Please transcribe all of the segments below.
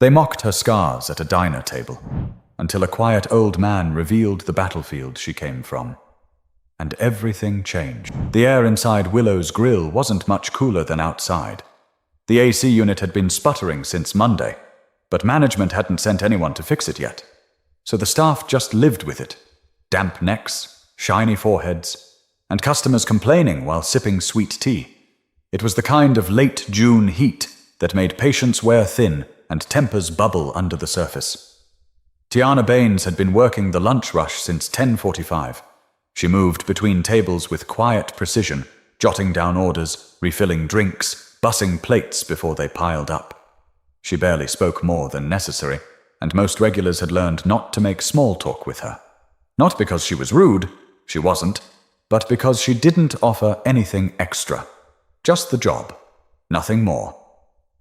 They mocked her scars at a diner table, until a quiet old man revealed the battlefield she came from. And everything changed. The air inside Willow's grill wasn't much cooler than outside. The AC unit had been sputtering since Monday, but management hadn't sent anyone to fix it yet. So the staff just lived with it. Damp necks, shiny foreheads, and customers complaining while sipping sweet tea. It was the kind of late June heat that made patience wear thin and tempers bubble under the surface. Tiana Baines had been working the lunch rush since 10:45. She moved between tables with quiet precision, jotting down orders, refilling drinks, bussing plates before they piled up. She barely spoke more than necessary, and most regulars had learned not to make small talk with her. Not because she was rude, she wasn't, but because she didn't offer anything extra. Just the job, nothing more.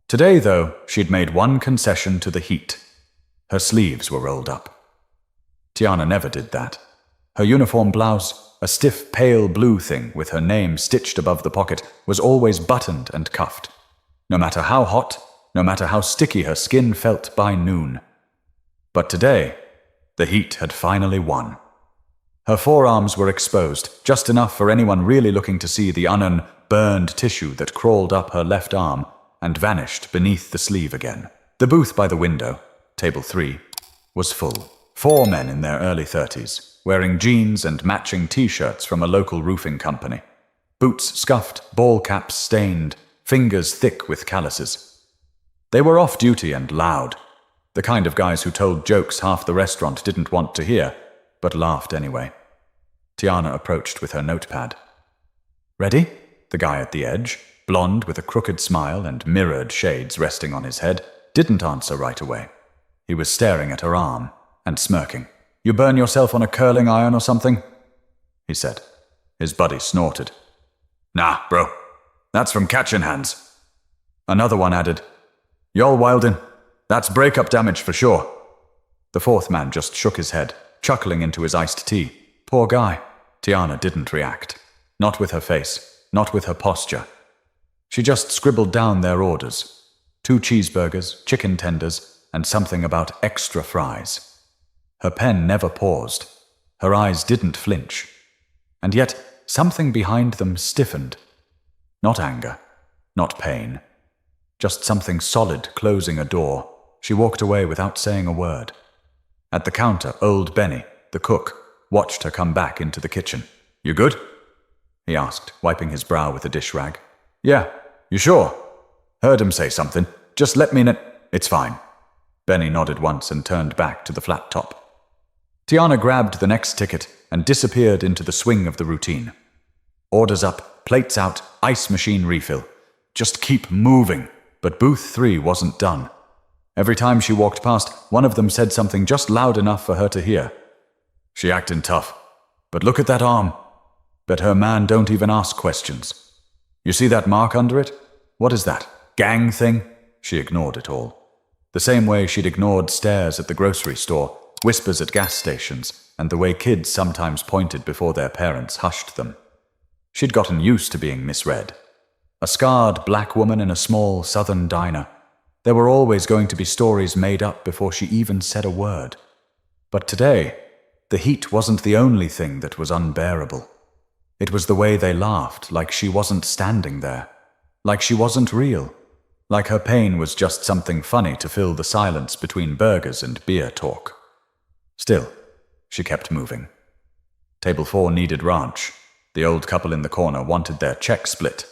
Today, though, she'd made one concession to the heat. Her sleeves were rolled up. Tiana never did that. Her uniform blouse, a stiff pale blue thing with her name stitched above the pocket, was always buttoned and cuffed. No matter how hot, no matter how sticky her skin felt by noon. But today, the heat had finally won. Her forearms were exposed, just enough for anyone really looking to see the burned tissue that crawled up her left arm and vanished beneath the sleeve again. The booth by the window, table 3, was full. 4 men in their early 30s, wearing jeans and matching t-shirts from a local roofing company. Boots scuffed, ball caps stained, fingers thick with calluses. They were off-duty and loud, the kind of guys who told jokes half the restaurant didn't want to hear, but laughed anyway. Tiana approached with her notepad. "Ready?" The guy at the edge, blonde with a crooked smile and mirrored shades resting on his head, didn't answer right away. He was staring at her arm and smirking. "You burn yourself on a curling iron or something?" he said. His buddy snorted. "Nah, bro. That's from catching hands." Another one added, "Y'all wildin'? That's breakup damage for sure." The fourth man just shook his head, chuckling into his iced tea. Poor guy. Tiana didn't react. Not with her face, not with her posture. She just scribbled down their orders. 2 cheeseburgers, chicken tenders, and something about extra fries. Her pen never paused. Her eyes didn't flinch. And yet, something behind them stiffened. Not anger, not pain. Just something solid closing a door. She walked away without saying a word. At the counter, old Benny, the cook, watched her come back into the kitchen. "You good?" he asked, wiping his brow with a dish rag. "Yeah, you sure? Heard him say something. Just let me know." "It's fine." Benny nodded once and turned back to the flat top. Tiana grabbed the next ticket and disappeared into the swing of the routine. Orders up, plates out, ice machine refill. Just keep moving. But booth 3 wasn't done. Every time she walked past, one of them said something just loud enough for her to hear. "She acting tough. But look at that arm. Bet her man don't even ask questions. You see that mark under it? What is that? Gang thing?" She ignored it all. The same way she'd ignored stares at the grocery store, whispers at gas stations, and the way kids sometimes pointed before their parents hushed them. She'd gotten used to being misread. A scarred black woman in a small southern diner. There were always going to be stories made up before she even said a word. But today, the heat wasn't the only thing that was unbearable. It was the way they laughed, like she wasn't standing there, like she wasn't real, like her pain was just something funny to fill the silence between burgers and beer talk. Still, she kept moving. Table 4 needed ranch. The old couple in the corner wanted their check split.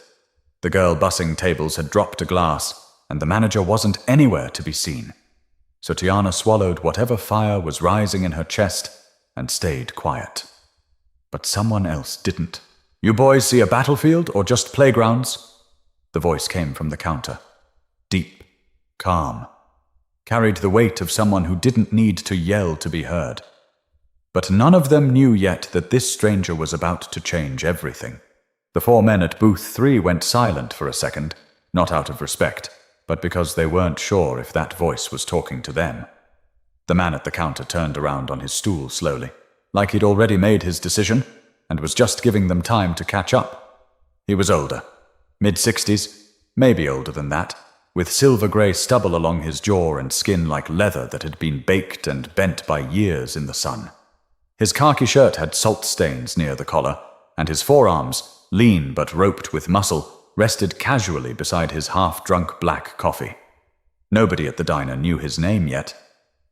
The girl bussing tables had dropped a glass, and the manager wasn't anywhere to be seen. So Tiana swallowed whatever fire was rising in her chest and stayed quiet. But someone else didn't. "You boys see a battlefield or just playgrounds?" The voice came from the counter. Deep, calm, carried the weight of someone who didn't need to yell to be heard. But none of them knew yet that this stranger was about to change everything. The 4 men at booth 3 went silent for a second, not out of respect, but because they weren't sure if that voice was talking to them. The man at the counter turned around on his stool slowly, like he'd already made his decision, and was just giving them time to catch up. He was older, mid-60s, maybe older than that, with silver-grey stubble along his jaw and skin like leather that had been baked and bent by years in the sun. His khaki shirt had salt stains near the collar, and his forearms, lean but roped with muscle, rested casually beside his half-drunk black coffee. Nobody at the diner knew his name yet,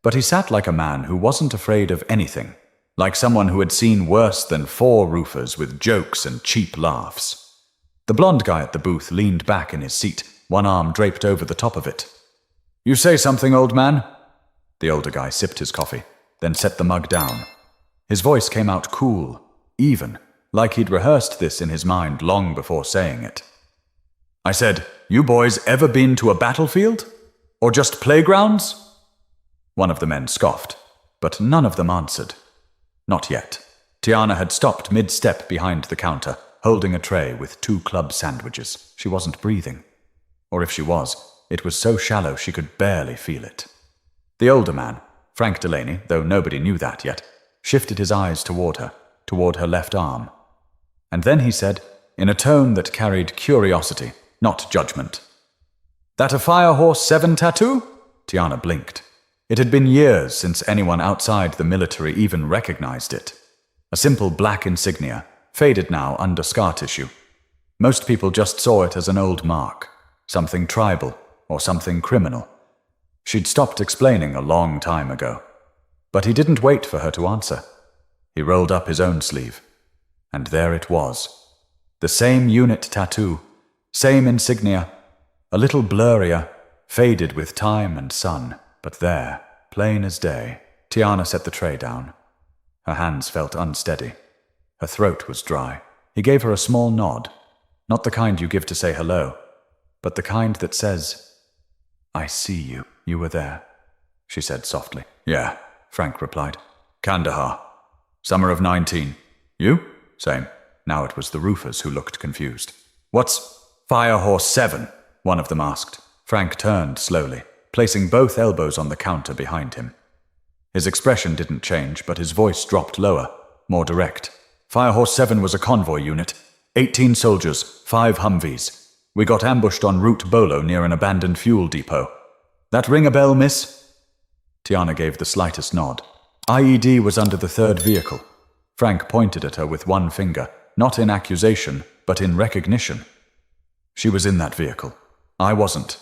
but he sat like a man who wasn't afraid of anything, like someone who had seen worse than 4 roofers with jokes and cheap laughs. The blonde guy at the booth leaned back in his seat, one arm draped over the top of it. "You say something, old man?" The older guy sipped his coffee, then set the mug down. His voice came out cool, even, like he'd rehearsed this in his mind long before saying it. "I said, you boys ever been to a battlefield? Or just playgrounds?" One of the men scoffed, but none of them answered. Not yet. Tiana had stopped mid-step behind the counter, holding a tray with 2 club sandwiches. She wasn't breathing. Or if she was, it was so shallow she could barely feel it. The older man, Frank Delaney, though nobody knew that yet, shifted his eyes toward her left arm. And then he said, in a tone that carried curiosity, not judgment, "That a Firehorse 7 tattoo?" Tiana blinked. It had been years since anyone outside the military even recognized it. A simple black insignia, faded now under scar tissue. Most people just saw it as an old mark, something tribal or something criminal. She'd stopped explaining a long time ago. But he didn't wait for her to answer. He rolled up his own sleeve. And there it was. The same unit tattoo, same insignia, a little blurrier, faded with time and sun, but there, plain as day. Tiana set the tray down. Her hands felt unsteady. Her throat was dry. He gave her a small nod, not the kind you give to say hello, but the kind that says, "I see you. You were there," she said softly. "Yeah," Frank replied. "Kandahar. Summer of 19. You?" "Same." Now it was the roofers who looked confused. "What's Firehorse 7? One of them asked. Frank turned slowly, placing both elbows on the counter behind him. His expression didn't change, but his voice dropped lower, more direct. "Firehorse 7 was a convoy unit. 18 soldiers, 5 Humvees. We got ambushed on Route Bolo near an abandoned fuel depot. That ring a bell, miss?" Tiana gave the slightest nod. IED was under the 3rd vehicle. Frank pointed at her with one finger, not in accusation, but in recognition. "She was in that vehicle. I wasn't.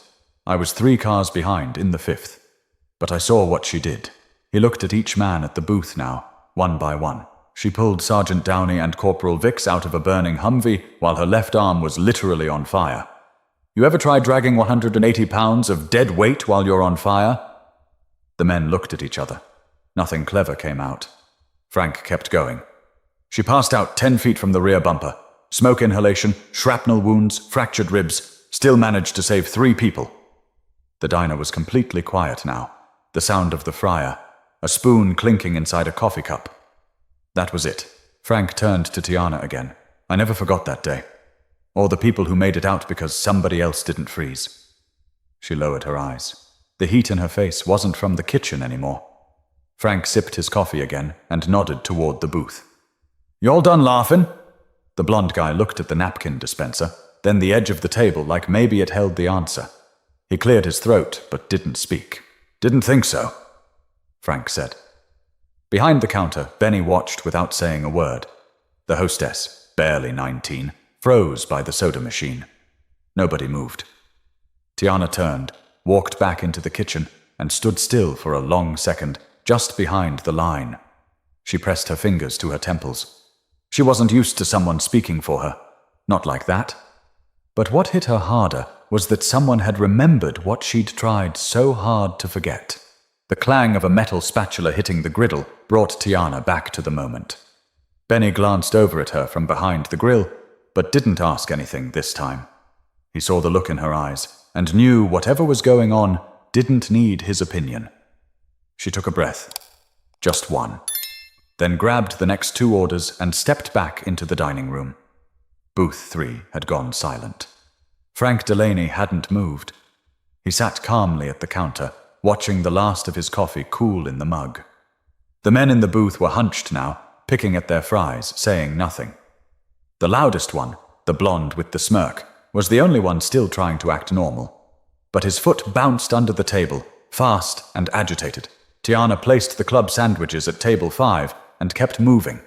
I was 3 cars behind, in the 5th. But I saw what she did." He looked at each man at the booth now, one by one. She pulled Sergeant Downey and Corporal Vicks out of a burning Humvee while her left arm was literally on fire. "You ever try dragging 180 pounds of dead weight while you're on fire?" The men looked at each other. Nothing clever came out. Frank kept going. "She passed out 10 feet from the rear bumper. Smoke inhalation, shrapnel wounds, fractured ribs. Still managed to save 3 people." The diner was completely quiet now. The sound of the fryer, a spoon clinking inside a coffee cup. That was it. Frank turned to Tiana again. "I never forgot that day. Or the people who made it out because somebody else didn't freeze." She lowered her eyes. The heat in her face wasn't from the kitchen anymore. Frank sipped his coffee again and nodded toward the booth. "You all done laughing?" The blonde guy looked at the napkin dispenser, then the edge of the table like maybe it held the answer. He cleared his throat but didn't speak. "Didn't think so," Frank said. Behind the counter, Benny watched without saying a word. The hostess, barely 19, froze by the soda machine. Nobody moved. Tiana turned, walked back into the kitchen, and stood still for a long second, just behind the line. She pressed her fingers to her temples. She wasn't used to someone speaking for her. Not like that. But what hit her harder was that someone had remembered what she'd tried so hard to forget. The clang of a metal spatula hitting the griddle brought Tiana back to the moment. Benny glanced over at her from behind the grill, but didn't ask anything this time. He saw the look in her eyes and knew whatever was going on didn't need his opinion. She took a breath. Just one. Then grabbed the next 2 orders and stepped back into the dining room. Booth 3 had gone silent. Frank Delaney hadn't moved. He sat calmly at the counter, watching the last of his coffee cool in the mug. The men in the booth were hunched now, picking at their fries, saying nothing. The loudest one, the blonde with the smirk, was the only one still trying to act normal. But his foot bounced under the table, fast and agitated. Tiana placed the club sandwiches at table 5 and kept moving,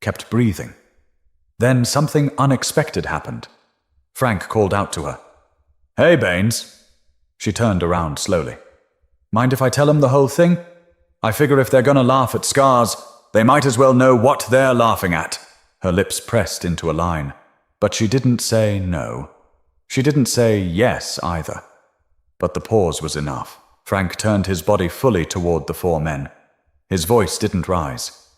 kept breathing. Then something unexpected happened. Frank called out to her. "Hey, Baines." She turned around slowly. "Mind if I tell them the whole thing? I figure if they're gonna laugh at scars, they might as well know what they're laughing at." Her lips pressed into a line, but she didn't say no. She didn't say yes either. But the pause was enough. Frank turned his body fully toward the 4 men. His voice didn't rise.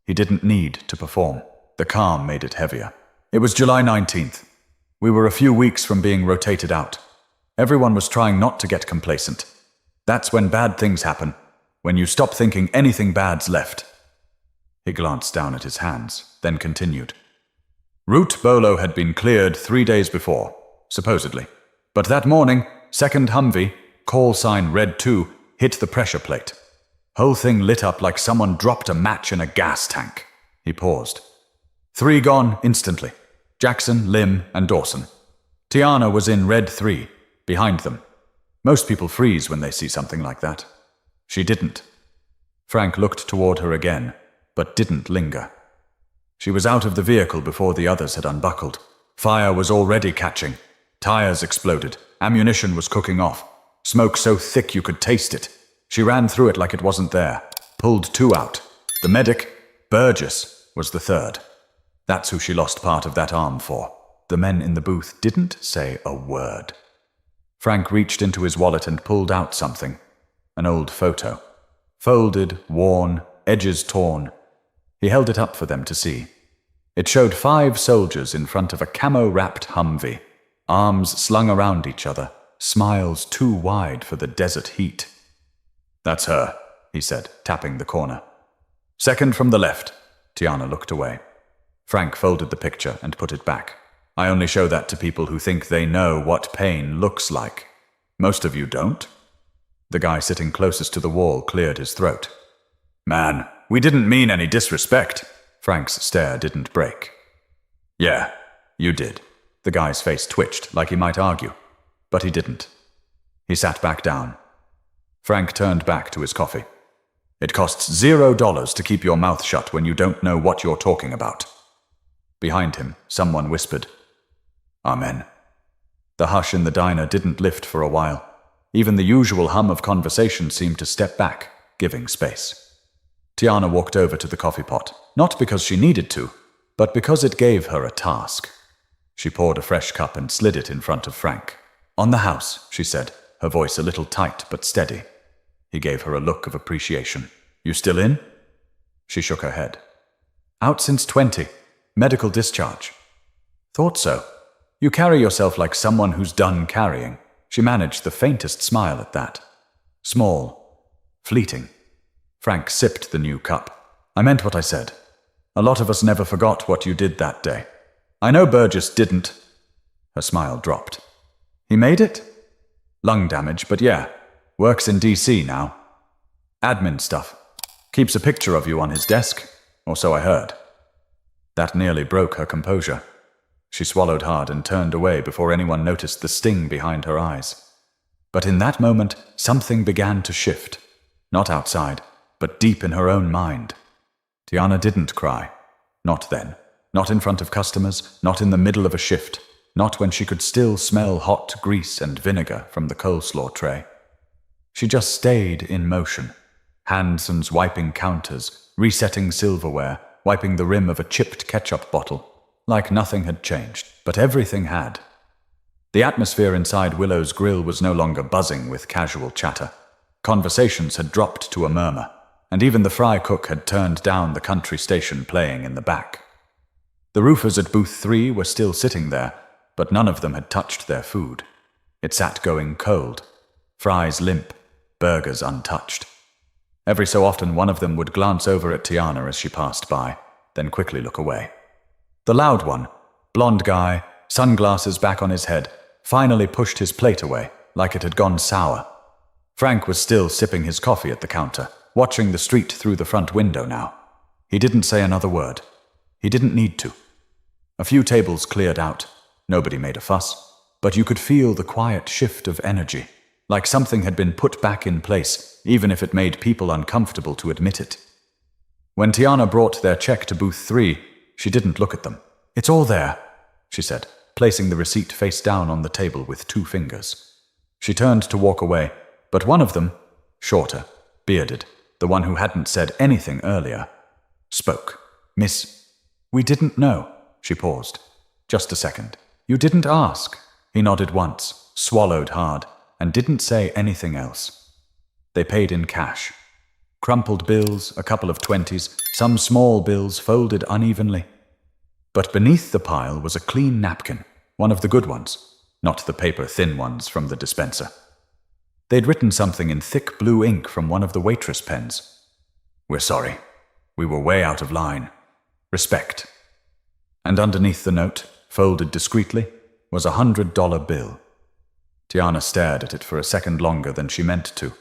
He didn't need to perform. The calm made it heavier. It was July 19th. We were a few weeks from being rotated out. Everyone was trying not to get complacent. That's when bad things happen, when you stop thinking anything bad's left. He glanced down at his hands, then continued. Route Bolo had been cleared 3 days before, supposedly. But that morning, second Humvee, call sign Red 2, hit the pressure plate. Whole thing lit up like someone dropped a match in a gas tank. He paused. 3 gone instantly. Jackson, Lim, and Dawson. Tiana was in Red 3, behind them. Most people freeze when they see something like that. She didn't. Frank looked toward her again, but didn't linger. She was out of the vehicle before the others had unbuckled. Fire was already catching. Tires exploded. Ammunition was cooking off. Smoke so thick you could taste it. She ran through it like it wasn't there. Pulled 2 out. The medic, Burgess, was the 3rd. That's who she lost part of that arm for. The men in the booth didn't say a word. Frank reached into his wallet and pulled out something. An old photo. Folded, worn, edges torn. He held it up for them to see. It showed 5 soldiers in front of a camo-wrapped Humvee, arms slung around each other, smiles too wide for the desert heat. "That's her," he said, tapping the corner. "Second from the left." Tiana looked away. Frank folded the picture and put it back. "I only show that to people who think they know what pain looks like. Most of you don't." The guy sitting closest to the wall cleared his throat. "Man, we didn't mean any disrespect." Frank's stare didn't break. "Yeah, you did." The guy's face twitched like he might argue, but he didn't. He sat back down. Frank turned back to his coffee. "It costs $0 to keep your mouth shut when you don't know what you're talking about." Behind him, someone whispered, "Amen." The hush in the diner didn't lift for a while. Even the usual hum of conversation seemed to step back, giving space. Tiana walked over to the coffee pot, not because she needed to, but because it gave her a task. She poured a fresh cup and slid it in front of Frank. "On the house," she said, her voice a little tight but steady. He gave her a look of appreciation. "You still in?" She shook her head. "Out since 20. Medical discharge." "Thought so. You carry yourself like someone who's done carrying." She managed the faintest smile at that. Small. Fleeting. Frank sipped the new cup. "I meant what I said. A lot of us never forgot what you did that day. I know Burgess didn't." Her smile dropped. "He made it?" "Lung damage, but yeah. Works in DC now. Admin stuff. Keeps a picture of you on his desk, or so I heard." That nearly broke her composure. She swallowed hard and turned away before anyone noticed the sting behind her eyes. But in that moment, something began to shift. Not outside, but deep in her own mind. Tiana didn't cry. Not then. Not in front of customers, not in the middle of a shift, not when she could still smell hot grease and vinegar from the coleslaw tray. She just stayed in motion. Hands wiping counters, resetting silverware, wiping the rim of a chipped ketchup bottle, like nothing had changed, but everything had. The atmosphere inside Willow's Grill was no longer buzzing with casual chatter. Conversations had dropped to a murmur, and even the fry cook had turned down the country station playing in the back. The roofers at booth 3 were still sitting there, but none of them had touched their food. It sat going cold, fries limp, burgers untouched. Every so often one of them would glance over at Tiana as she passed by, then quickly look away. The loud one, blonde guy, sunglasses back on his head, finally pushed his plate away, like it had gone sour. Frank was still sipping his coffee at the counter, watching the street through the front window now. He didn't say another word. He didn't need to. A few tables cleared out. Nobody made a fuss. but you could feel the quiet shift of energy, like something had been put back in place, even if it made people uncomfortable to admit it. When Tiana brought their check to booth 3, she didn't look at them. "It's all there," she said, placing the receipt face down on the table with 2 fingers. She turned to walk away, but one of them, shorter, bearded, the one who hadn't said anything earlier, spoke. "Miss, we didn't know." She paused. "Just a second. You didn't ask." He nodded once, swallowed hard, and didn't say anything else. They paid in cash. Crumpled bills, a couple of 20s, some small bills folded unevenly. But beneath the pile was a clean napkin, one of the good ones, not the paper-thin ones from the dispenser. They'd written something in thick blue ink from one of the Waitress pens. "We're sorry. We were way out of line. Respect." And underneath the note, folded discreetly, was a $100 bill. Tiana stared at it for a second longer than she meant to.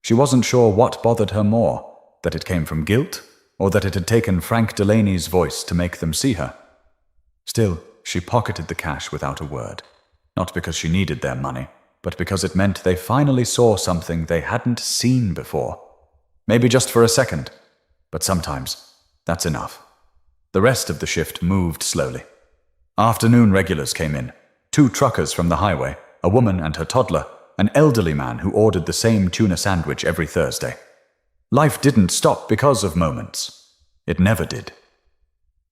She wasn't sure what bothered her more, that it came from guilt, or that it had taken Frank Delaney's voice to make them see her. Still, she pocketed the cash without a word, not because she needed their money, but because it meant they finally saw something they hadn't seen before. Maybe just for a second, but sometimes that's enough. The rest of the shift moved slowly. Afternoon regulars came in, 2 truckers from the highway, a woman and her toddler, an elderly man who ordered the same tuna sandwich every Thursday. Life didn't stop because of moments. It never did.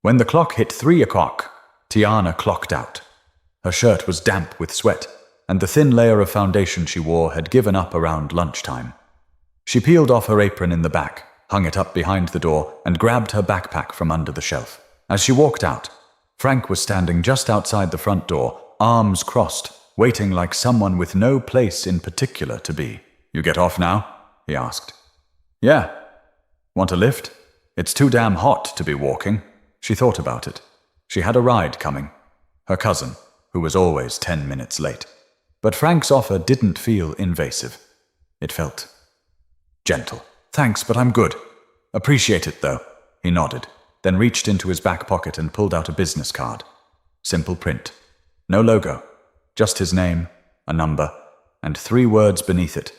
When the clock hit 3 o'clock, Tiana clocked out. Her shirt was damp with sweat, and the thin layer of foundation she wore had given up around lunchtime. She peeled off her apron in the back, hung it up behind the door, and grabbed her backpack from under the shelf. As she walked out, Frank was standing just outside the front door, arms crossed, waiting like someone with no place in particular to be. "You get off now?" he asked. "Yeah. Want a lift? It's too damn hot to be walking." She thought about it. She had a ride coming. Her cousin, who was always 10 minutes late. But Frank's offer didn't feel invasive. It felt gentle. "Thanks, but I'm good. Appreciate it, though." He nodded, then reached into his back pocket and pulled out a business card. Simple print. No logo. Just his name, a number, and 3 words beneath it.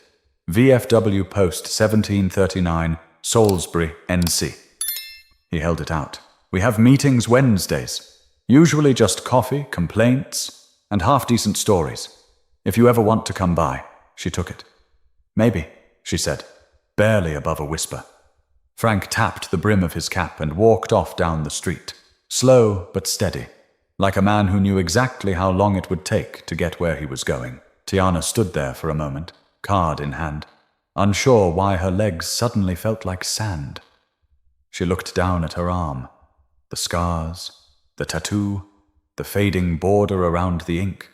VFW Post 1739, Salisbury, NC. He held it out. "We have meetings Wednesdays. Usually just coffee, complaints, and half-decent stories. If you ever want to come by." She took it. "Maybe," she said, barely above a whisper. Frank tapped the brim of his cap and walked off down the street, slow but steady, like a man who knew exactly how long it would take to get where he was going. Tiana stood there for a moment, card in hand, unsure why her legs suddenly felt like sand. She looked down at her arm, the scars, the tattoo, the fading border around the ink.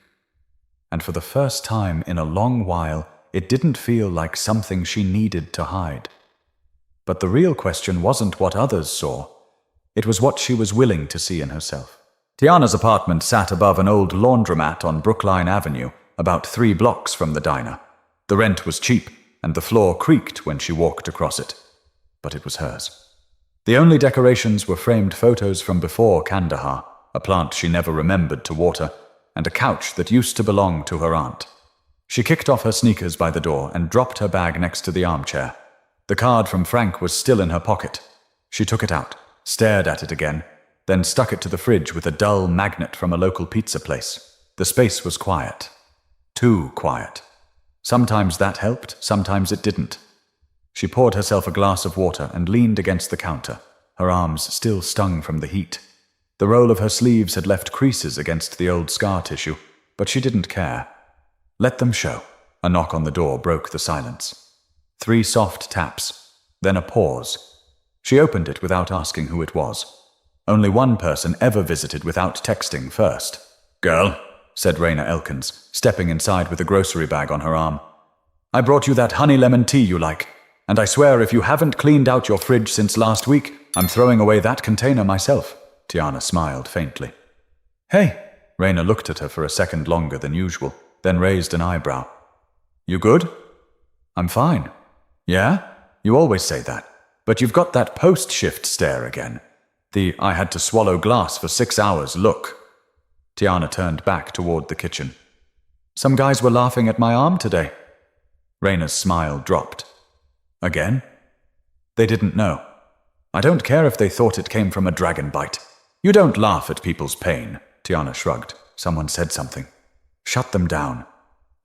And for the first time in a long while, it didn't feel like something she needed to hide. But the real question wasn't what others saw. It was what she was willing to see in herself. Tiana's apartment sat above an old laundromat on Brookline Avenue, about 3 blocks from the diner. The rent was cheap, and the floor creaked when she walked across it. But it was hers. The only decorations were framed photos from before Kandahar, a plant she never remembered to water, and a couch that used to belong to her aunt. She kicked off her sneakers by the door and dropped her bag next to the armchair. The card from Frank was still in her pocket. She took it out, stared at it again, then stuck it to the fridge with a dull magnet from a local pizza place. The space was quiet. Too quiet. Sometimes that helped, sometimes it didn't. She poured herself a glass of water and leaned against the counter, her arms still stung from the heat. The roll of her sleeves had left creases against the old scar tissue, but she didn't care. Let them show. A knock on the door broke the silence. 3 soft taps, then a pause. She opened it without asking who it was. Only one person ever visited without texting first. "Girl," said Raina Elkins, stepping inside with a grocery bag on her arm. "I brought you that honey lemon tea you like, and I swear if you haven't cleaned out your fridge since last week, I'm throwing away that container myself." Tiana smiled faintly. "Hey." Raina looked at her for a second longer than usual, then raised an eyebrow. "You good?" "I'm fine." "Yeah? You always say that. But you've got that post-shift stare again. The I had to swallow glass for 6 hours look." Tiana turned back toward the kitchen. Some guys were laughing at my arm today. Raina's smile dropped. Again? They didn't know. I don't care if they thought it came from a dragon bite. You don't laugh at people's pain, Tiana shrugged. Someone said something. Shut them down.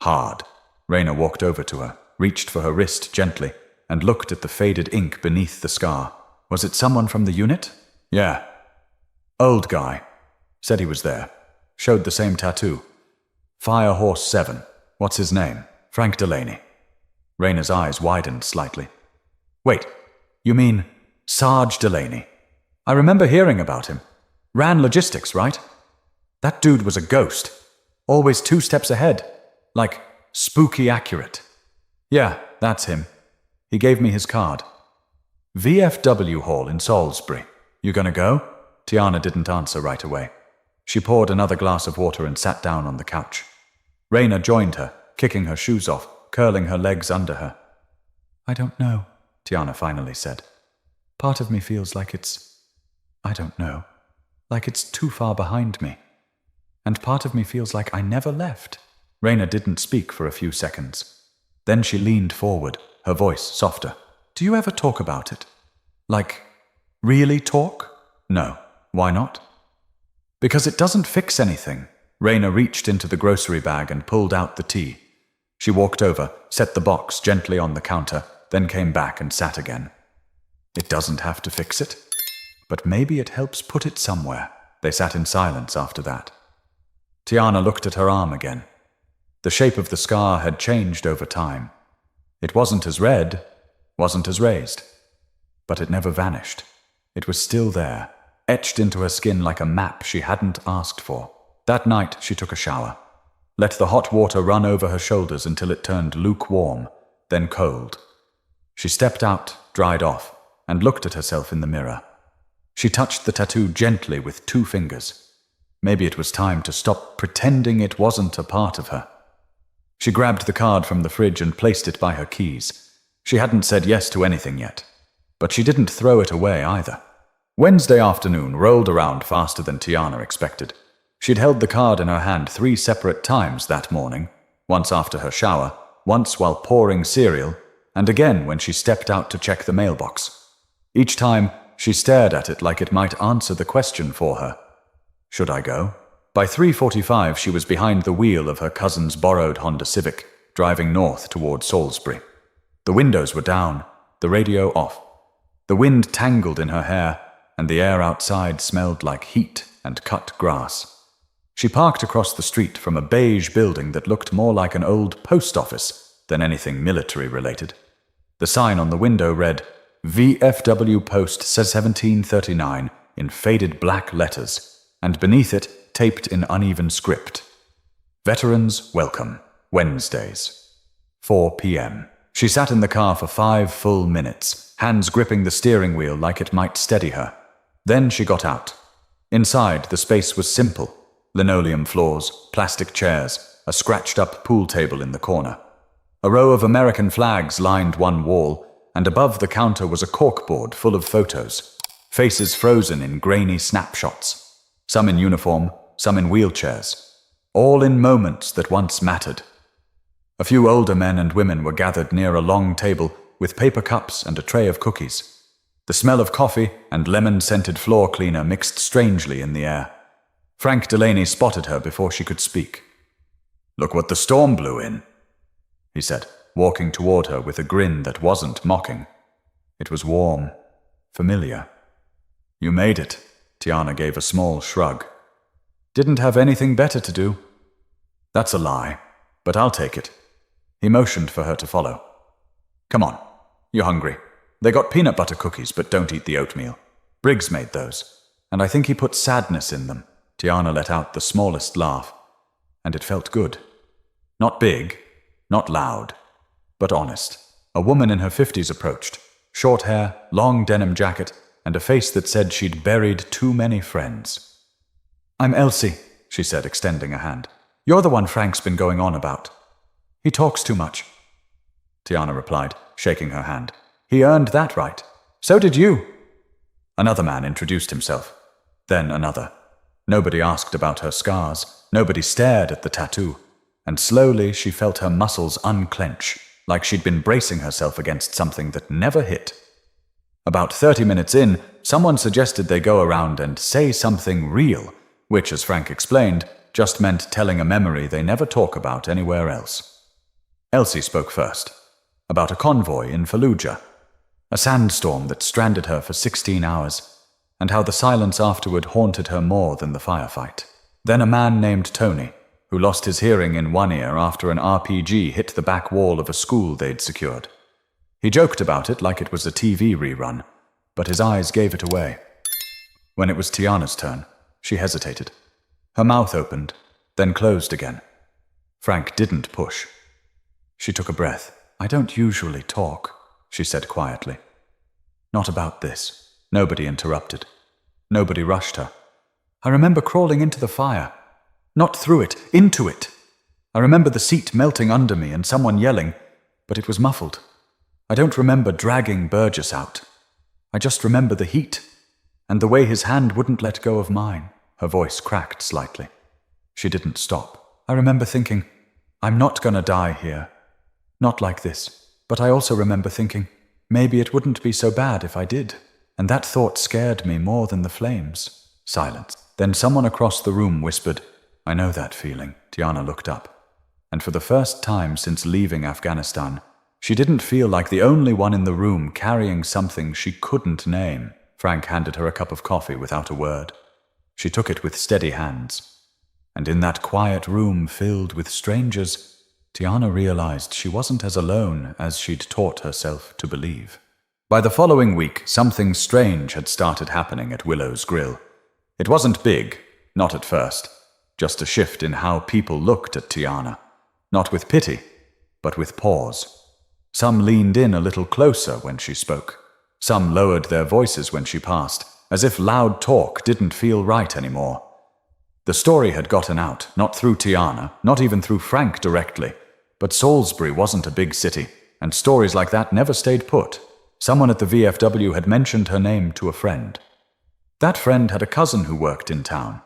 Hard. Raina walked over to her, reached for her wrist gently, and looked at the faded ink beneath the scar. Was it someone from the unit? Yeah. Old guy. Said he was there. Showed the same tattoo. Fire Horse 7. What's his name? Frank Delaney. Raina's eyes widened slightly. Wait, you mean Sarge Delaney? I remember hearing about him. Ran logistics, right? That dude was a ghost. Always 2 steps ahead. Like, spooky accurate. Yeah, that's him. He gave me his card. VFW Hall in Salisbury. You gonna go? Tiana didn't answer right away. She poured another glass of water and sat down on the couch. Raina joined her, kicking her shoes off, curling her legs under her. I don't know, Tiana finally said. Part of me feels like I don't know, like it's too far behind me. And part of me feels like I never left. Raina didn't speak for a few seconds. Then she leaned forward, her voice softer. Do you ever talk about it? Like, really talk? No. Why not? Because it doesn't fix anything. Raina reached into the grocery bag and pulled out the tea. She walked over, set the box gently on the counter, then came back and sat again. It doesn't have to fix it, but maybe it helps put it somewhere. They sat in silence after that. Tiana looked at her arm again. The shape of the scar had changed over time. It wasn't as red, wasn't as raised, but it never vanished. It was still there, etched into her skin like a map she hadn't asked for. That night she took a shower, let the hot water run over her shoulders until it turned lukewarm, then cold. She stepped out, dried off, and looked at herself in the mirror. She touched the tattoo gently with 2 fingers. Maybe it was time to stop pretending it wasn't a part of her. She grabbed the card from the fridge and placed it by her keys. She hadn't said yes to anything yet, but she didn't throw it away either. Wednesday afternoon rolled around faster than Tiana expected. She'd held the card in her hand 3 separate times that morning, once after her shower, once while pouring cereal, and again when she stepped out to check the mailbox. Each time, she stared at it like it might answer the question for her. Should I go? By 3:45, she was behind the wheel of her cousin's borrowed Honda Civic, driving north toward Salisbury. The windows were down, the radio off. The wind tangled in her hair, and the air outside smelled like heat and cut grass. She parked across the street from a beige building that looked more like an old post office than anything military-related. The sign on the window read, VFW Post 1739 in faded black letters, and beneath it, taped in uneven script. Veterans welcome, Wednesdays, 4 p.m. She sat in the car for 5 full minutes, hands gripping the steering wheel like it might steady her. Then she got out. Inside, the space was simple. Linoleum floors, plastic chairs, a scratched-up pool table in the corner. A row of American flags lined one wall, and above the counter was a corkboard full of photos, faces frozen in grainy snapshots, some in uniform, some in wheelchairs, all in moments that once mattered. A few older men and women were gathered near a long table with paper cups and a tray of cookies. The smell of coffee and lemon-scented floor cleaner mixed strangely in the air. Frank Delaney spotted her before she could speak. "Look what the storm blew in," he said, walking toward her with a grin that wasn't mocking. It was warm, familiar. "You made it," Tiana gave a small shrug. "Didn't have anything better to do." "That's a lie, but I'll take it." He motioned for her to follow. "Come on, you're hungry. They got peanut butter cookies, but don't eat the oatmeal. Briggs made those, and I think he put sadness in them." Tiana let out the smallest laugh, and it felt good. Not big, not loud, but honest. A woman in her 50s approached, short hair, long denim jacket, and a face that said she'd buried too many friends. "I'm Elsie," she said, extending a hand. "You're the one Frank's been going on about." "He talks too much," Tiana replied, shaking her hand. "He earned that right. So did you." Another man introduced himself, then another. Nobody asked about her scars. Nobody stared at the tattoo. and slowly she felt her muscles unclench, like she'd been bracing herself against something that never hit. About 30 minutes in, someone suggested they go around and say something real, which, as Frank explained, just meant telling a memory they never talk about anywhere else. Elsie spoke first, about a convoy in Fallujah, a sandstorm that stranded her for 16 hours, and how the silence afterward haunted her more than the firefight. Then a man named Tony, who lost his hearing in one ear after an RPG hit the back wall of a school they'd secured. He joked about it like it was a TV rerun, but his eyes gave it away. When it was Tiana's turn, she hesitated. Her mouth opened, then closed again. Frank didn't push. She took a breath. "I don't usually talk," she said quietly. "Not about this." Nobody interrupted. Nobody rushed her. "I remember crawling into the fire. Not through it, into it. I remember the seat melting under me and someone yelling, but it was muffled. I don't remember dragging Burgess out. I just remember the heat, and the way his hand wouldn't let go of mine." Her voice cracked slightly. She didn't stop. "I remember thinking, I'm not gonna die here. Not like this. But I also remember thinking, maybe it wouldn't be so bad if I did. And that thought scared me more than the flames." Silence. Then someone across the room whispered, "I know that feeling." Tiana looked up. And for the first time since leaving Afghanistan, she didn't feel like the only one in the room carrying something she couldn't name. Frank handed her a cup of coffee without a word. She took it with steady hands. And in that quiet room filled with strangers, Tiana realized she wasn't as alone as she'd taught herself to believe. By the following week, something strange had started happening at Willow's Grill. It wasn't big, not at first, just a shift in how people looked at Tiana, not with pity, but with pause. Some leaned in a little closer when she spoke. Some lowered their voices when she passed, as if loud talk didn't feel right anymore. The story had gotten out, not through Tiana, not even through Frank directly, but Salisbury wasn't a big city, and stories like that never stayed put. Someone at the VFW had mentioned her name to a friend. That friend had a cousin who worked in town.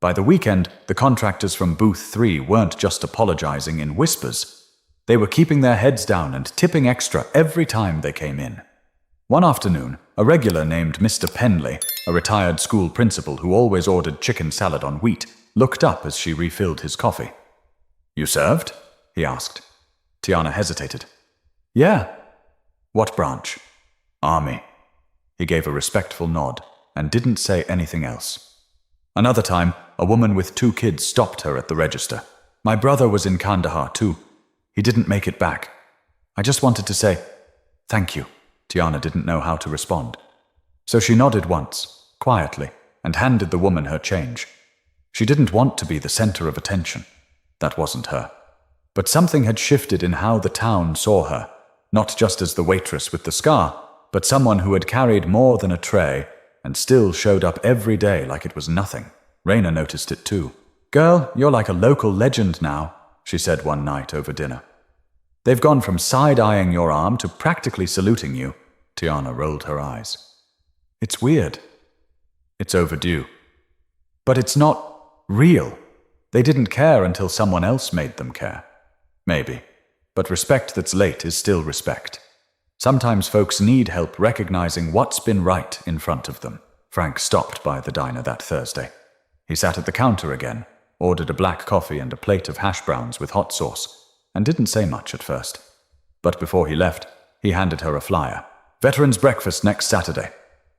By the weekend, the contractors from Booth 3 weren't just apologizing in whispers. They were keeping their heads down and tipping extra every time they came in. One afternoon, a regular named Mr. Penley, a retired school principal who always ordered chicken salad on wheat, looked up as she refilled his coffee. "You served?" he asked. Tiana hesitated. "Yeah." "What branch?" "Army." He gave a respectful nod and didn't say anything else. Another time, a woman with 2 kids stopped her at the register. "My brother was in Kandahar too. He didn't make it back. I just wanted to say, thank you." Tiana didn't know how to respond. So she nodded once, quietly, and handed the woman her change. She didn't want to be the center of attention. That wasn't her. But something had shifted in how the town saw her, not just as the waitress with the scar, but someone who had carried more than a tray and still showed up every day like it was nothing. Raina noticed it too. "Girl, you're like a local legend now," she said one night over dinner. "They've gone from side-eyeing your arm to practically saluting you." Tiana rolled her eyes. "It's weird. It's overdue. But it's not real. They didn't care until someone else made them care. Maybe. But respect that's late is still respect. Sometimes folks need help recognizing what's been right in front of them." Frank stopped by the diner that Thursday. He sat at the counter again, ordered a black coffee and a plate of hash browns with hot sauce, and didn't say much at first. But before he left, he handed her a flyer. "Veterans breakfast next Saturday.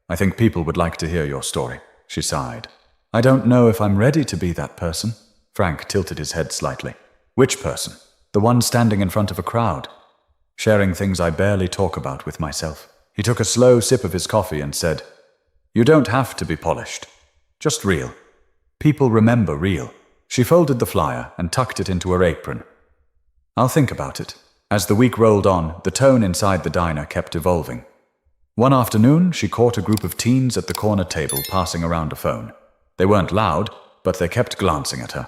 I think people would like to hear your story." She sighed. "I don't know if I'm ready to be that person." Frank tilted his head slightly. "Which person?" "The one standing in front of a crowd, sharing things I barely talk about with myself." He took a slow sip of his coffee and said, "You don't have to be polished. Just real. People remember real." She folded the flyer and tucked it into her apron. "I'll think about it." As the week rolled on, the tone inside the diner kept evolving. One afternoon, she caught a group of teens at the corner table passing around a phone. They weren't loud, but they kept glancing at her.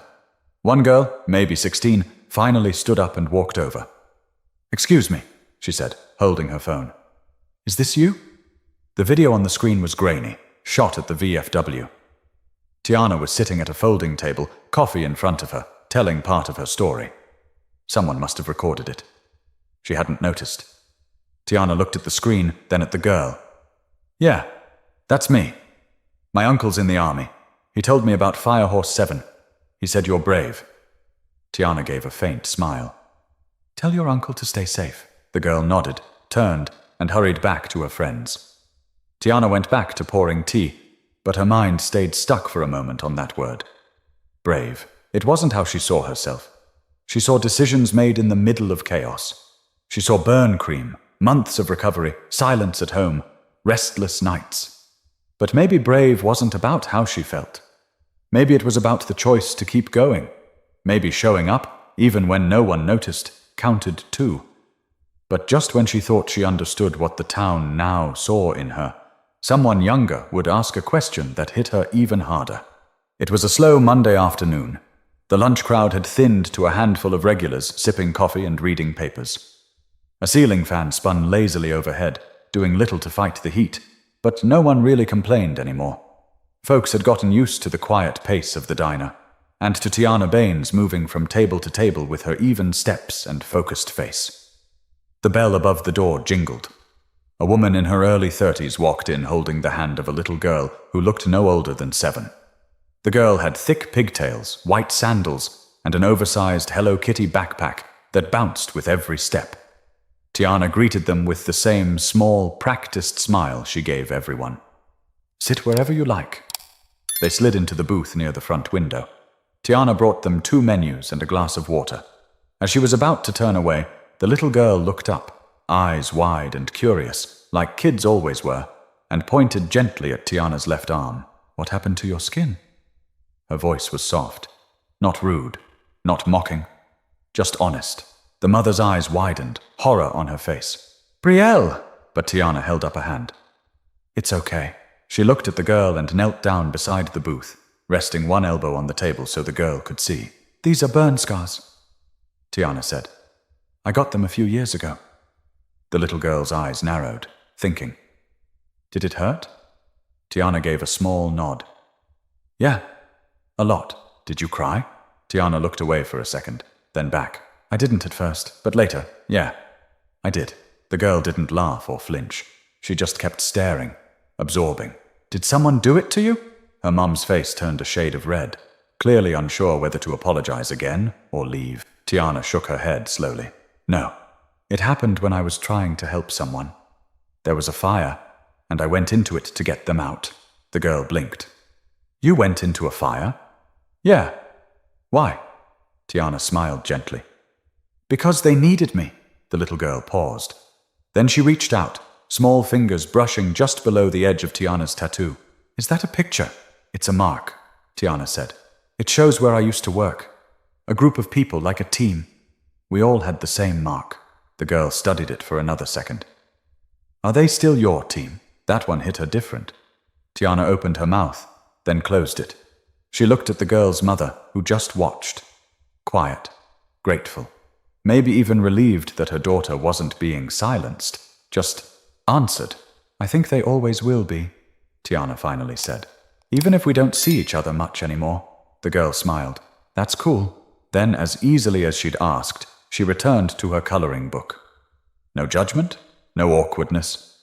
One girl, maybe 16, finally stood up and walked over. "Excuse me," she said, holding her phone. "Is this you?" The video on the screen was grainy, shot at the VFW. Tiana was sitting at a folding table, coffee in front of her. telling part of her story. Someone must have recorded it. She hadn't noticed. Tiana looked at the screen, then at the girl. "Yeah, that's me. My uncle's in the army. He told me about Firehorse 7. He said you're brave." Tiana gave a faint smile. "Tell your uncle to stay safe." The girl nodded, turned, and hurried back to her friends. Tiana went back to pouring tea, but her mind stayed stuck for a moment on that word. Brave. It wasn't how she saw herself. She saw decisions made in the middle of chaos. She saw burn cream, months of recovery, silence at home, restless nights. But maybe brave wasn't about how she felt. Maybe it was about the choice to keep going. Maybe showing up, even when no one noticed, counted too. But just when she thought she understood what the town now saw in her, someone younger would ask a question that hit her even harder. It was a slow Monday afternoon. The lunch crowd had thinned to a handful of regulars sipping coffee and reading papers. A ceiling fan spun lazily overhead, doing little to fight the heat, but no one really complained anymore. Folks had gotten used to the quiet pace of the diner, and to Tiana Baines moving from table to table with her even steps and focused face. The bell above the door jingled. A woman in her early 30s walked in holding the hand of a little girl who looked no older than 7. The girl had thick pigtails, white sandals, and an oversized Hello Kitty backpack that bounced with every step. Tiana greeted them with the same small, practiced smile she gave everyone. "Sit wherever you like." They slid into the booth near the front window. Tiana brought them 2 menus and a glass of water. As she was about to turn away, the little girl looked up, eyes wide and curious, like kids always were, and pointed gently at Tiana's left arm. "What happened to your skin?" Her voice was soft, not rude, not mocking, just honest. The mother's eyes widened, horror on her face. "Brielle!" But Tiana held up a hand. "It's okay." She looked at the girl and knelt down beside the booth, resting one elbow on the table so the girl could see. "These are burn scars," Tiana said. "I got them a few years ago." The little girl's eyes narrowed, thinking. "Did it hurt?" Tiana gave a small nod. "Yeah, a lot." "Did you cry?" Tiana looked away for a second, then back. "I didn't at first, but later, yeah, I did." The girl didn't laugh or flinch. She just kept staring, absorbing. "Did someone do it to you?" Her mum's face turned a shade of red, clearly unsure whether to apologize again or leave. Tiana shook her head slowly. "No. It happened when I was trying to help someone. There was a fire, and I went into it to get them out." The girl blinked. "You went into a fire?" "Yeah. Why?" Tiana smiled gently. "Because they needed me." The little girl paused. Then she reached out, small fingers brushing just below the edge of Tiana's tattoo. "Is that a picture?" "It's a mark," Tiana said. "It shows where I used to work. A group of people, like a team. We all had the same mark." The girl studied it for another second. "Are they still your team?" That one hit her different. Tiana opened her mouth, then closed it. She looked at the girl's mother, who just watched. Quiet, grateful, maybe even relieved that her daughter wasn't being silenced, just answered. "I think they always will be," Tiana finally said. "Even if we don't see each other much anymore." The girl smiled. "That's cool." Then, as easily as she'd asked, she returned to her coloring book. No judgment, no awkwardness,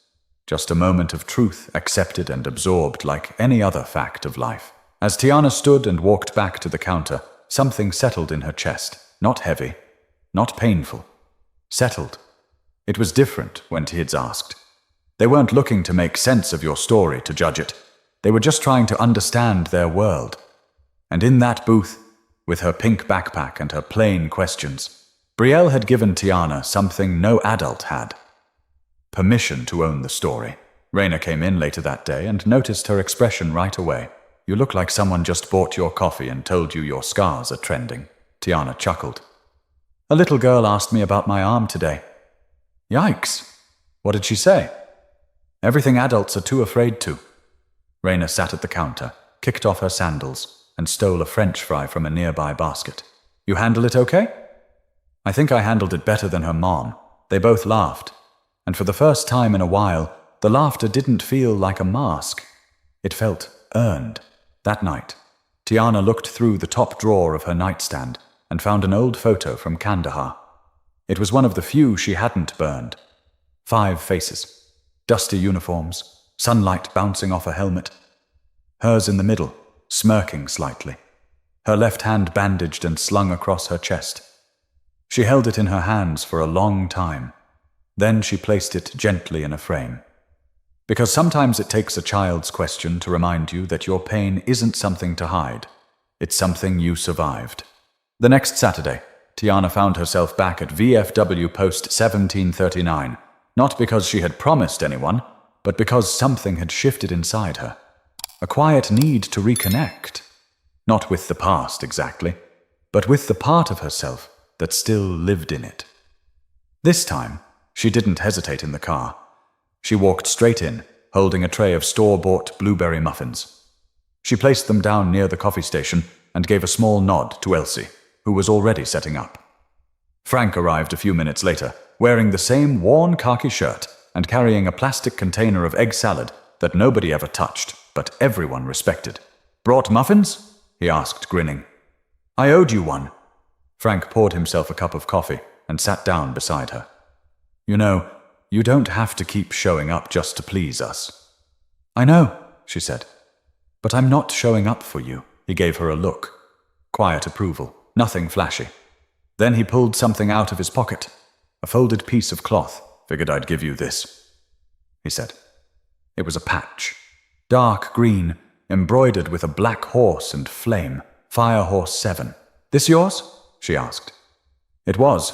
just a moment of truth accepted and absorbed like any other fact of life. As Tiana stood and walked back to the counter, something settled in her chest, not heavy, not painful, settled. It was different when kids asked. They weren't looking to make sense of your story to judge it. They were just trying to understand their world. And in that booth, with her pink backpack and her plain questions, Brielle had given Tiana something no adult had. Permission to own the story. Raina came in later that day and noticed her expression right away. "You look like someone just bought your coffee and told you your scars are trending." Tiana chuckled. "A little girl asked me about my arm today." "Yikes! What did she say?" "Everything adults are too afraid to." Raina sat at the counter, kicked off her sandals, and stole a French fry from a nearby basket. "You handle it okay?" "I think I handled it better than her mom." They both laughed, and for the first time in a while, the laughter didn't feel like a mask. It felt earned. That night, Tiana looked through the top drawer of her nightstand, and found an old photo from Kandahar. It was one of the few she hadn't burned. 5 faces, dusty uniforms, sunlight bouncing off a helmet. Hers in the middle, smirking slightly, her left hand bandaged and slung across her chest. She held it in her hands for a long time. Then she placed it gently in a frame. Because sometimes it takes a child's question to remind you that your pain isn't something to hide. It's something you survived. The next Saturday, Tiana found herself back at VFW Post 1739, not because she had promised anyone, but because something had shifted inside her. A quiet need to reconnect. Not with the past exactly, but with the part of herself that still lived in it. This time, she didn't hesitate in the car. She walked straight in, holding a tray of store-bought blueberry muffins. She placed them down near the coffee station and gave a small nod to Elsie, who was already setting up. Frank arrived a few minutes later, wearing the same worn khaki shirt and carrying a plastic container of egg salad that nobody ever touched, but everyone respected. "Brought muffins?" he asked, grinning. "I owed you one." Frank poured himself a cup of coffee and sat down beside her. "You know, you don't have to keep showing up just to please us." "I know," she said. "But I'm not showing up for you." He gave her a look. Quiet approval, nothing flashy. Then he pulled something out of his pocket. A folded piece of cloth. "Figured I'd give you this," he said. It was a patch. Dark green, embroidered with a black horse and flame. Fire Horse 7. "This yours?" she asked. "It was.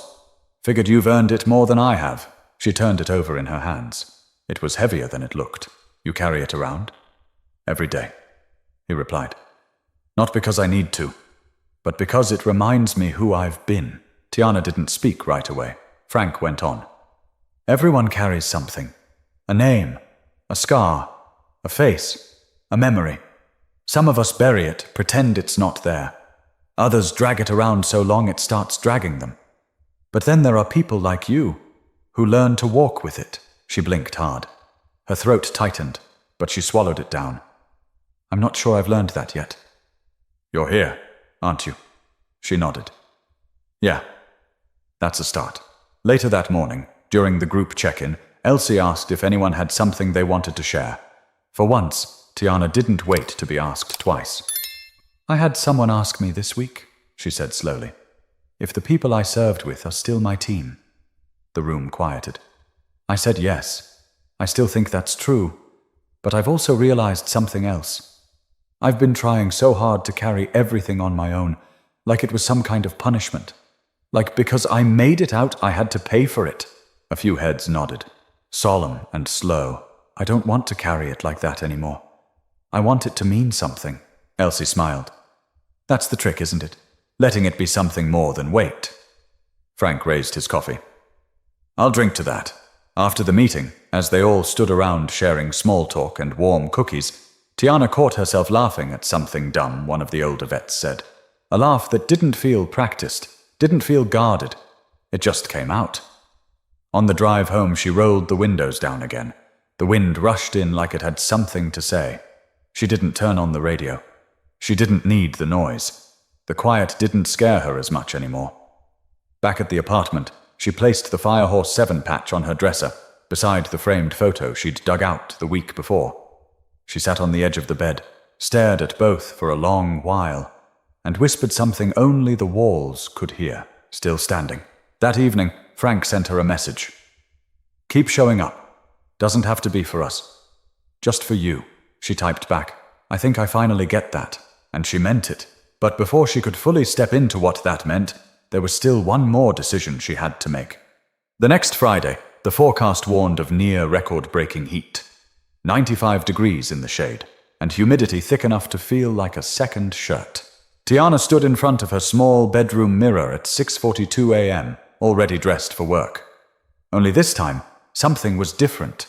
Figured you've earned it more than I have." She turned it over in her hands. It was heavier than it looked. "You carry it around?" "Every day," he replied. "Not because I need to, but because it reminds me who I've been." Tiana didn't speak right away. Frank went on. "Everyone carries something. A name, a scar, a face, a memory. Some of us bury it, pretend it's not there. Others drag it around so long it starts dragging them. But then there are people like you, who learn to walk with it." She blinked hard. Her throat tightened, but she swallowed it down. "I'm not sure I've learned that yet." "You're here, aren't you?" She nodded. "Yeah, that's a start." Later that morning, during the group check-in, Elsie asked if anyone had something they wanted to share. For once, Tiana didn't wait to be asked twice. "I had someone ask me this week," she said slowly, "if the people I served with are still my team." The room quieted. I said yes. I still think that's true, but I've also realized something else. I've been trying so hard to carry everything on my own, like it was some kind of punishment. Like because I made it out, I had to pay for it. A few heads nodded, solemn and slow. "I don't want to carry it like that anymore. I want it to mean something." Elsie smiled. "That's the trick, isn't it? Letting it be something more than weight." Frank raised his coffee. "I'll drink to that." After the meeting, as they all stood around sharing small talk and warm cookies, Tiana caught herself laughing at something dumb one of the older vets said. A laugh that didn't feel practiced, didn't feel guarded. It just came out. On the drive home, she rolled the windows down again. The wind rushed in like it had something to say. She didn't turn on the radio. She didn't need the noise. The quiet didn't scare her as much anymore. Back at the apartment, she placed the Fire Horse 7 patch on her dresser, beside the framed photo she'd dug out the week before. She sat on the edge of the bed, stared at both for a long while, and whispered something only the walls could hear, still standing. That evening, Frank sent her a message. "Keep showing up. Doesn't have to be for us. Just for you." She typed back, "I think I finally get that." And she meant it. But before she could fully step into what that meant, there was still one more decision she had to make. The next Friday, the forecast warned of near record-breaking heat. 95 degrees in the shade, and humidity thick enough to feel like a second shirt. Tiana stood in front of her small bedroom mirror at 6:42 a.m., already dressed for work. Only this time, something was different.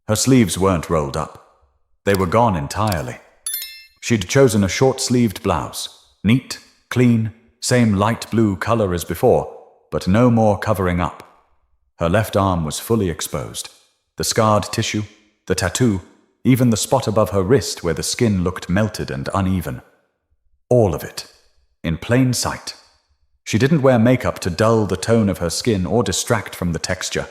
Her sleeves weren't rolled up. They were gone entirely. She'd chosen a short-sleeved blouse, neat, clean, same light blue color as before, but no more covering up. Her left arm was fully exposed. The scarred tissue, the tattoo, even the spot above her wrist where the skin looked melted and uneven. All of it, in plain sight. She didn't wear makeup to dull the tone of her skin or distract from the texture.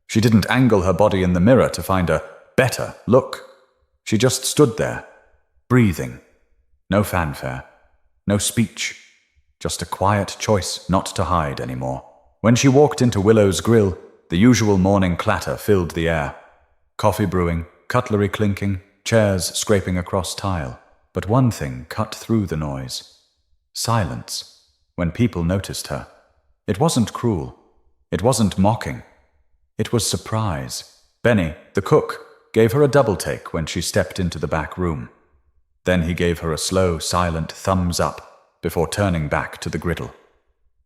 She didn't angle her body in the mirror to find a better look. She just stood there, breathing. No fanfare, no speech, just a quiet choice not to hide anymore. When she walked into Willow's grill, the usual morning clatter filled the air. Coffee brewing, cutlery clinking, chairs scraping across tile. But one thing cut through the noise. Silence, when people noticed her. It wasn't cruel. It wasn't mocking. It was surprise. Benny, the cook, gave her a double take when she stepped into the back room. Then he gave her a slow, silent thumbs up before turning back to the griddle.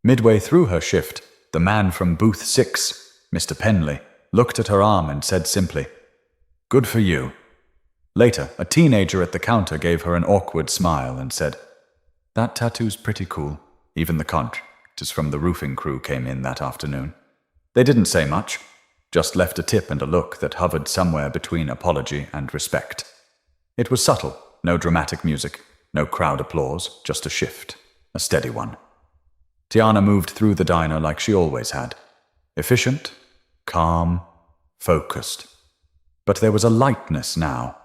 Midway through her shift, the man from booth 6, Mr. Penley, looked at her arm and said simply, "Good for you." Later, a teenager at the counter gave her an awkward smile and said, "That tattoo's pretty cool." Even the contractors from the roofing crew came in that afternoon. They didn't say much, just left a tip and a look that hovered somewhere between apology and respect. It was subtle, no dramatic music, no crowd applause, just a shift, a steady one. Tiana moved through the diner like she always had. Efficient, calm, focused. But there was a lightness now,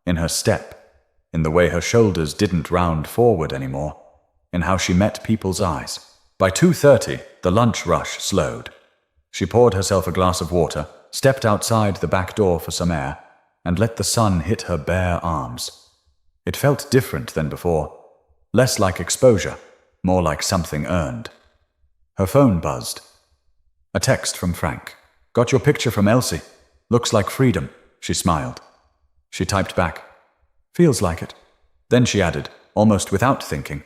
in her step, in the way her shoulders didn't round forward anymore, in how she met people's eyes. By 2:30, the lunch rush slowed. She poured herself a glass of water, stepped outside the back door for some air, and let the sun hit her bare arms. It felt different than before, less like exposure, more like something earned. Her phone buzzed. A text from Frank. "Got your picture from Elsie. Looks like freedom." She smiled. She typed back, "Feels like it." Then she added, almost without thinking,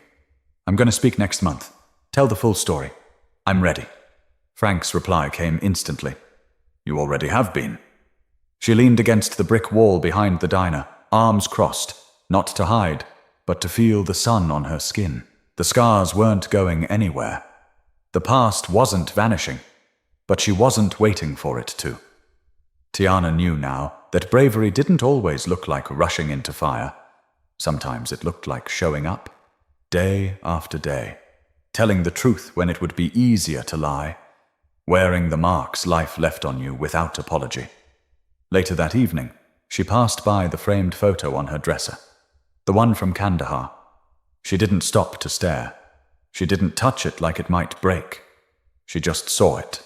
"I'm going to speak next month. Tell the full story. I'm ready." Frank's reply came instantly. "You already have been." She leaned against the brick wall behind the diner, arms crossed, not to hide, but to feel the sun on her skin. The scars weren't going anywhere. The past wasn't vanishing, but she wasn't waiting for it to. Tiana knew now that bravery didn't always look like rushing into fire. Sometimes it looked like showing up, day after day, telling the truth when it would be easier to lie, wearing the marks life left on you without apology. Later that evening, she passed by the framed photo on her dresser, the one from Kandahar. She didn't stop to stare. She didn't touch it like it might break. She just saw it,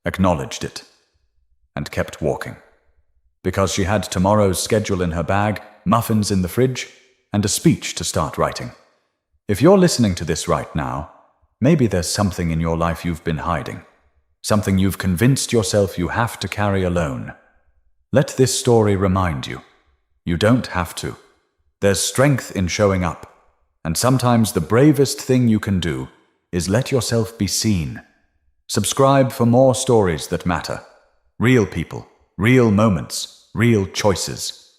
acknowledged it, and kept walking. Because she had tomorrow's schedule in her bag, muffins in the fridge, and a speech to start writing. If you're listening to this right now, maybe there's something in your life you've been hiding, something you've convinced yourself you have to carry alone. Let this story remind you, you don't have to. There's strength in showing up, and sometimes the bravest thing you can do is let yourself be seen. Subscribe for more stories that matter. Real people, real moments, real choices.